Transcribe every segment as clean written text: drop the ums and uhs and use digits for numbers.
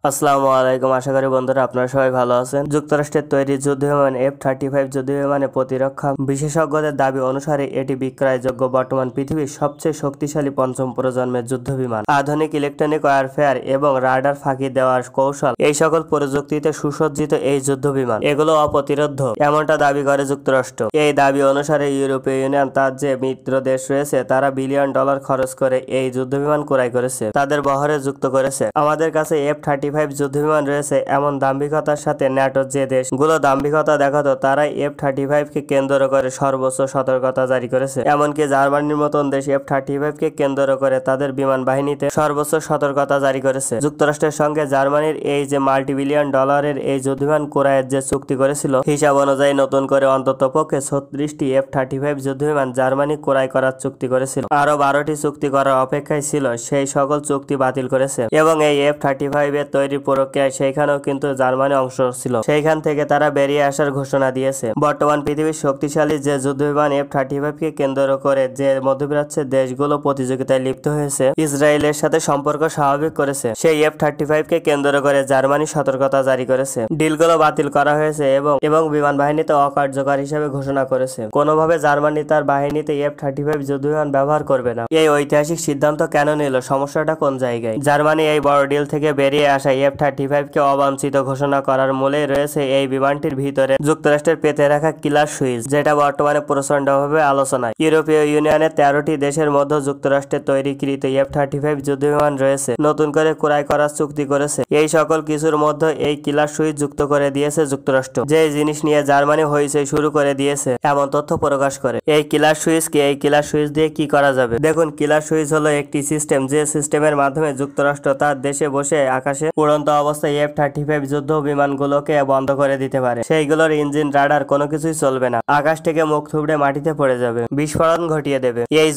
আসসালামু আলাইকুম। আশা করি বন্ধুরা আপনারা সবাই ভালো আছেন। যুক্তরাষ্ট্রের তৈরি যুদ্ধবিমান F-35 যুদ্ধবিমানের প্রতিরক্ষা বিশেষজ্ঞদের দাবি অনুসারে এটি বিক্রয়যোগ্য বর্তমান পৃথিবীর সবচেয়ে শক্তিশালী পঞ্চম প্রজন্মের যুদ্ধবিমান। আধুনিক ইলেকট্রনিক ওয়ারফেয়ার এবং রাডার ফাঁকি দেওয়ার কৌশল এই সকল প্রযুক্তিতে সুসজ্জিত এই যুদ্ধবিমান এগুলো অপ্রতিরোধ্য এমনটা দাবি করে যুক্তরাষ্ট্র। এই দাবি অনুসারে ইউরোপীয় ইউনিয়ন তার যে মিত্র দেশ রয়েছে তারা বিলিয়ন ডলার খরচ করে এই যুদ্ধবিমান ক্রয় করেছে, তাদের বহরে যুক্ত করেছে। আমাদের কাছে F-35 যুদ্ধবিমান রয়েছে এমন দাম্ভিকতার সাথে ন্যাটোর যে দেশগুলো দাম্ভিকতা দেখাতো তারাই F-35 কে কেন্দ্র করে সর্বোচ্চ সতর্কতা জারি করেছে। এমনকি জার্মানির মতন দেশ F-35 কে কেন্দ্র করে তাদের বিমান বাহিনীতে সর্বোচ্চ সতর্কতা জারি করেছে। যুক্তরাষ্ট্রের সঙ্গে জার্মানির এই যে মাল্টিবিলিয়ন ডলারের এই যুদ্ধবিমান ক্রয়ের যে চুক্তি করেছিল, হিসাব অনুযায়ী নতুন করে অন্তত পক্ষে 36টি F-35 যুদ্ধবিমান জার্মানি ক্রয় করার চুক্তি করেছিল। আরো 12টি চুক্তি করার অপেক্ষায় ছিল, সেই সকল চুক্তি বাতিল করেছে এবং এই F-35 এর তৈরি প্রক্রিয়ায় সেইখানেও কিন্তু জার্মানি অংশ ছিল, সেইখান থেকে তারা বেরিয়ে আসার ঘোষণা দিয়েছে। বর্তমান পৃথিবীর শক্তিশালী যে যুদ্ধবিমান F-35 কে কেন্দ্র করে যে মধ্যপ্রাচ্যের দেশগুলো প্রতিযোগিতায় লিপ্ত হয়েছে, ইসরায়েলের সাথে সম্পর্ক স্বাভাবিক করেছে, সেই F-35 কে কেন্দ্র করে জার্মানি সতর্কতা জারি করেছে। ডিলগুলো বাতিল করা হয়েছে এবং বিমান বাহিনীতে অকার্যকর হিসেবে ঘোষণা করেছে। কোনোভাবে জার্মানি তার বাহিনীতে F-35 যুদ্ধবিমান ব্যবহার করবে না। এই ঐতিহাসিক সিদ্ধান্ত কেন নিল? সমস্যাটা কোন জায়গায়? জার্মানি এই বড় ডিল থেকে বেরিয়ে আসা F-35 কে অবাঞ্ছিত ঘোষণা করার মূলে রয়েছে এই বিমানটির ভিতরে যুক্তরাষ্ট্রের পেতে রাখা কিলার সুইচ, যেটা বর্তমানে প্রচন্ডভাবে আলোচনায়। ইউরোপীয় ইউনিয়নের 13টি দেশের মধ্যে যুক্তরাষ্ট্রের তৈরিকৃত F-35 যুদ্ধবিমান রয়েছে, নতুন করে ক্রয় করার চুক্তি করেছে। এই সকল কিছুর মধ্যে এই কিলার সুইচ যুক্ত করে দিয়েছে যুক্তরাষ্ট্র, যে জিনিস নিয়ে জার্মানি হইচই শুরু করে দিয়েছে এমন তথ্য প্রকাশ করে। এই কিলার সুইচ কি? এই কিলার সুইচ দিয়ে কি করা যাবে? দেখুন, কিলার সুইচ হলো একটি সিস্টেম, যে সিস্টেমের মাধ্যমে যুক্তরাষ্ট্র তার দেশে বসে আকাশে উড়ন্ত অবস্থায় F-35 যুদ্ধ বিমানগুলোকে বন্ধ করে দিতে পারে। সেইগুলোর ইঞ্জিন, রাডার কোনো কিছুই চলবে না, আকাশ থেকে মুখ থুবড়ে মাটিতে পড়ে যাবে, বিস্ফোরণ ঘটিয়ে দেবে এই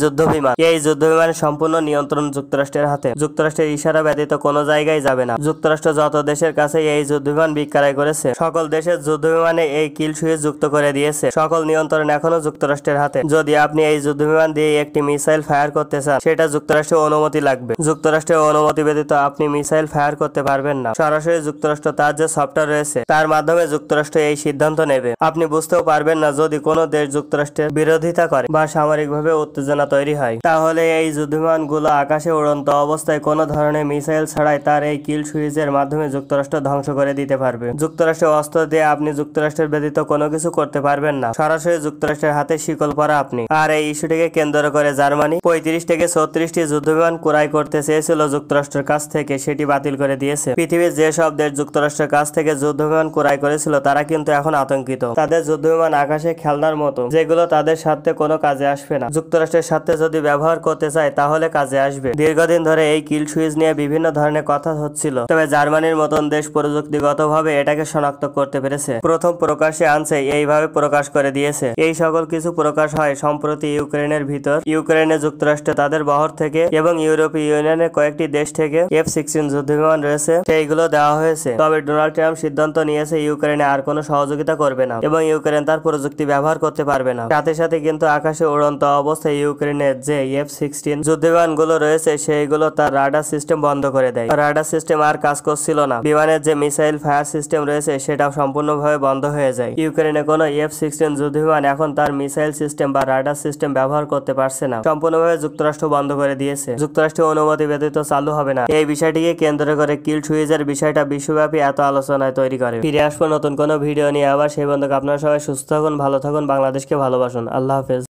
যুদ্ধবিমানের সম্পূর্ণ নিয়ন্ত্রণ যুক্তরাষ্ট্রের হাতে। যুক্তরাষ্ট্রের ইশারা ব্যতীত কোনো জায়গায় যাবে না। যুক্তরাষ্ট্র যত দেশের কাছে এই যুদ্ধবিমান বিক্রয় করেছে, সকল দেশের যুদ্ধবিমানে এই কিল সুইচ যুক্ত করে দিয়েছে। সকল নিয়ন্ত্রণ এখনো যুক্তরাষ্ট্রের হাতে। যদি আপনি এই যুদ্ধবিমান দিয়ে একটি মিসাইল ফায়ার করতে চান, সেটা যুক্তরাষ্ট্রের অনুমতি লাগবে। যুক্তরাষ্ট্রের অনুমতি ব্যতীত আপনি মিসাইল ফায়ার করতে পারবেন না। সরাসরি যুক্তরাষ্ট্র তার যে সফটওয়্যার রয়েছে তার মাধ্যমে যুক্তরাষ্ট্র এই সিদ্ধান্ত নেবে। আপনি বুঝতেও পারবেন না যদি কোনো দেশ যুক্তরাষ্ট্রের বিরোধিতা করে বা সামরিকভাবে উত্তেজনা তৈরি হয়, তাহলে এই যুদ্ধবিমানগুলো আকাশে উড়ন্ত অবস্থায় কোনো ধরনের মিসাইল ছাড়াই তার এই কিল সুইচের মাধ্যমে যুক্তরাষ্ট্র ধ্বংস করে দিতে পারবে। যুক্তরাষ্ট্রের অস্ত্র দিয়ে আপনি যুক্তরাষ্ট্রের ব্যতীত কোনো কিছু করতে পারবেন না। সরাসরি যুক্তরাষ্ট্রের হাতে শিকল পরা আপনি। আর এই ইস্যুটিকে কেন্দ্র করে জার্মানি 35 থেকে 36টি যুদ্ধবিমান ক্রয় করতে চেয়েছিল যুক্তরাষ্ট্রের কাছ থেকে, সেটি বাতিল করে দিয়েছে। পৃথিবীর যেসব দেশ যুক্তরাষ্ট্রের কাছ থেকে যুদ্ধবিমান ক্রয় করেছিল তারা কিন্তু এখন আতঙ্কিত। তাদের যুদ্ধবিমান আকাশে খেলনার মতো, যেগুলো তাদের সাথে কোনো কাজে আসবে না। যুক্তরাষ্ট্রের সাথে যদি ব্যবহার করতে চায় তাহলে কাজে আসবে। দীর্ঘদিন ধরে এই কিল সুইচ নিয়ে বিভিন্ন ধরনের কথা হচ্ছিল, তবে জার্মানির মতন দেশ প্রযুক্তিগতভাবে এটাকে শনাক্ত করতে পেরেছে। প্রথম প্রকাশে আনছে, এইভাবে প্রকাশ করে দিয়েছে। এই সকল কিছু প্রকাশ হয় সম্প্রতি ইউক্রেনের ভিতর। ইউক্রেনে যুক্তরাষ্ট্র তাদের বহর থেকে এবং ইউরোপীয় ইউনিয়নের কয়েকটি দেশ থেকে F-16 যুদ্ধবিমান রয়েছে, সেইগুলো দেওয়া হয়েছে। তবে ডোনাল্ড ট্রাম্প সিদ্ধান্ত নিয়েছে ইউক্রেনে আর কোনো সহযোগিতা করবে না এবং ইউক্রেন তার প্রযুক্তি ব্যবহার করতে পারবে না। সাথে সাথে কিন্তু আকাশে উড়ন্ত অবস্থায় ইউক্রেনের যে F-16 যুদ্ধবিমানগুলো রয়েছে সেইগুলো তার রাডার সিস্টেম বন্ধ করে দেয়। রাডার সিস্টেম আর কাজ করছিল না। বিমানের যে মিসাইল ফায়ার সিস্টেম রয়েছে সেটাও সম্পূর্ণভাবে বন্ধ হয়ে যায়। ইউক্রেনে কোনো F-16 যুদ্ধবিমান এখন তার মিসাইল সিস্টেম বা রাডার সিস্টেম ব্যবহার করতে পারছে না। সম্পূর্ণভাবে যুক্তরাষ্ট্র বন্ধ করে দিয়েছে। যুক্তরাষ্ট্রের অনুমতি ব্যতীত চালু হবে না। এই বিষয়টিকে কেন্দ্র করে কিল সুইচের বিষয়টা বিশ্বব্যাপী এত আলোচনায় তৈরি করে। ফিরে আসবো নতুন কোনো ভিডিও নিয়ে আবার। সেই বন্ধুকে আপনারা সবাই সুস্থ থাকুন, ভালো থাকুন, বাংলাদেশকে ভালোবাসুন। আল্লাহ হাফেজ।